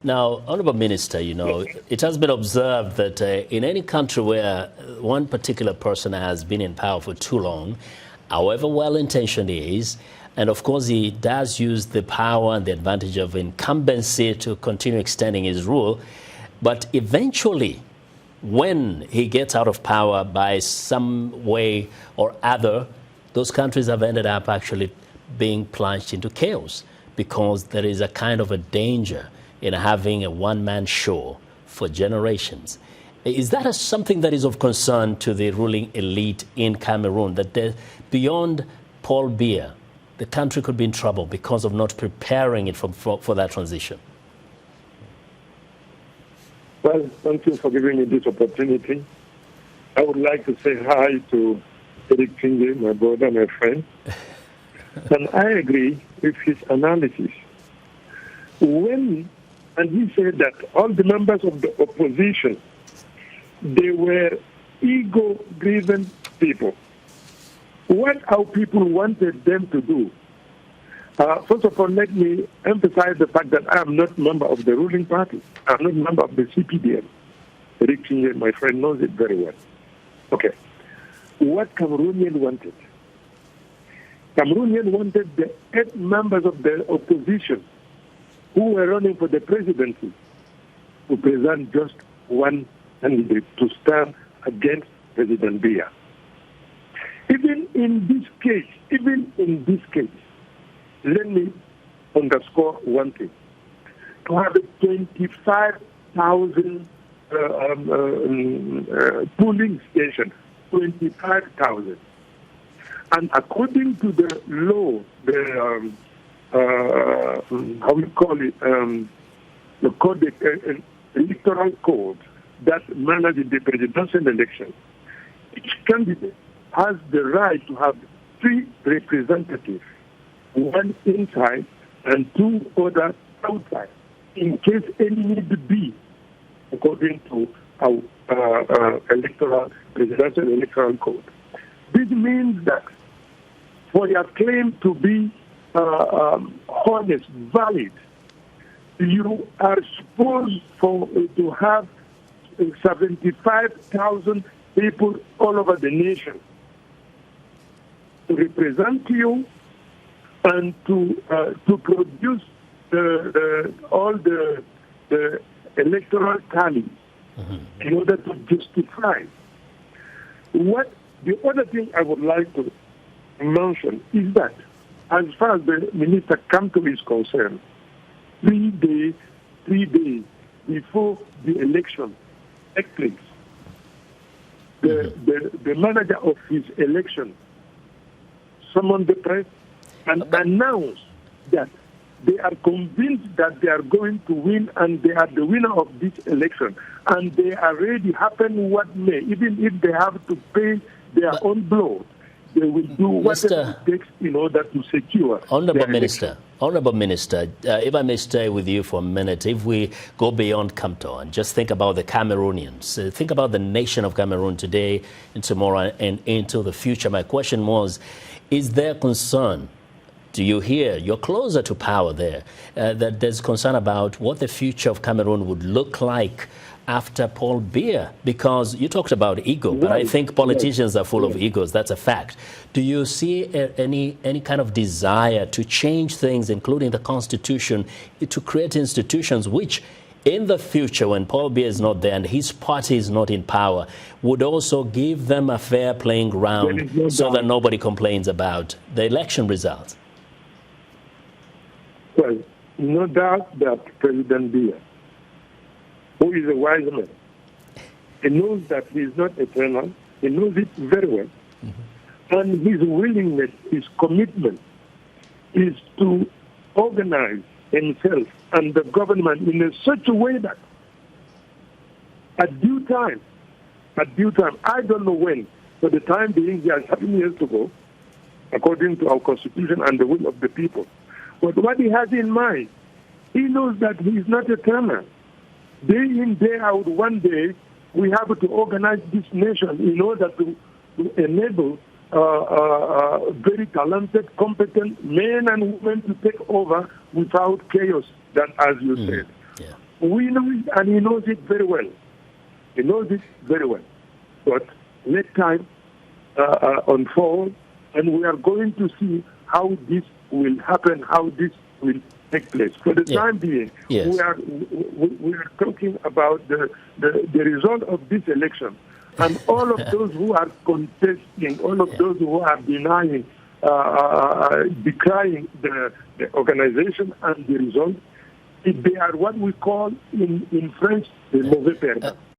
Now, Honorable Minister, it has been observed that in any country where one particular person has been in power for too long, however well-intentioned he is, and of course he does use the power and the advantage of incumbency to continue extending his rule, but eventually, when he gets out of power by some way or other, those countries have ended up actually being plunged into chaos because there is a kind of a danger in having a one-man show for generations. Is that something that is of concern to the ruling elite in Cameroon, that beyond Paul Biya, the country could be in trouble because of not preparing it for that transition? Well, thank you for giving me this opportunity. I would like to say hi to Eric Kinge, my brother, my friend. And I agree with his analysis. And he said that all the members of the opposition, they were ego-driven people. What our people wanted them to do, first of all, let me emphasize the fact that I am not a member of the ruling party. I am not a member of the CPDM. Rick Kinge, my friend, knows it very well. Okay. What Cameroonian wanted? Cameroonian wanted the 8 members of the opposition who were running for the presidency to present just one candidate to stand against President Biya. Even in this case, let me underscore one thing. To have a 25,000 polling station, 25,000. And according to the law, the how we call it, the code, electoral code that manages the presidential election, each candidate has the right to have 3 representatives, 1 inside and 2 others outside, in case any need be, according to our presidential electoral code. This means that for your claim to be honest, valid, you are supposed to have 75,000 people all over the nation to represent you and to produce all the electoral tally in order to justify. The other thing I would like to mention is that as far as the Minister Kanto is concerned, 3 days before the election takes place, the manager of his election summoned the press and announced that they are convinced that they are going to win and they are the winner of this election. And they are ready, happen what may, even if they have to pay their own blood. They will do whatever it takes in order to secure. Honorable Minister, if I may stay with you for a minute, if we go beyond Kamto and just think about the Cameroonians, think about the nation of Cameroon today and tomorrow and into the future. My question was, is there concern? Do you hear, you're closer to power there, that there's concern about what the future of Cameroon would look like after Paul Biya? Because you talked about ego, but I think politicians are full of egos. That's a fact. Do you see any kind of desire to change things, including the Constitution, to create institutions which, in the future, when Paul Biya is not there and his party is not in power, would also give them a fair playing ground so that nobody complains about the election results? Well, no doubt that President Biya, who is a wise man, he knows that he is not eternal. He knows it very well. And his willingness, his commitment is to organize himself and the government in such a way that at due time, I don't know when, but the time being, he has 7 years to go, according to our constitution and the will of the people. But what he has in mind, he knows that he is not eternal. Day in, day out, one day, we have to organize this nation in order to enable very talented, competent men and women to take over without chaos, that as you said. Yeah. We know it, and he knows it very well. He knows it very well. But let time unfold, and we are going to see how this will happen, how this will take place. For the time being, yes. we are talking about the result of this election. And all of those who are contesting, all of those who are denying, decrying the organization and the result, they are what we call in French the mauvais perdants.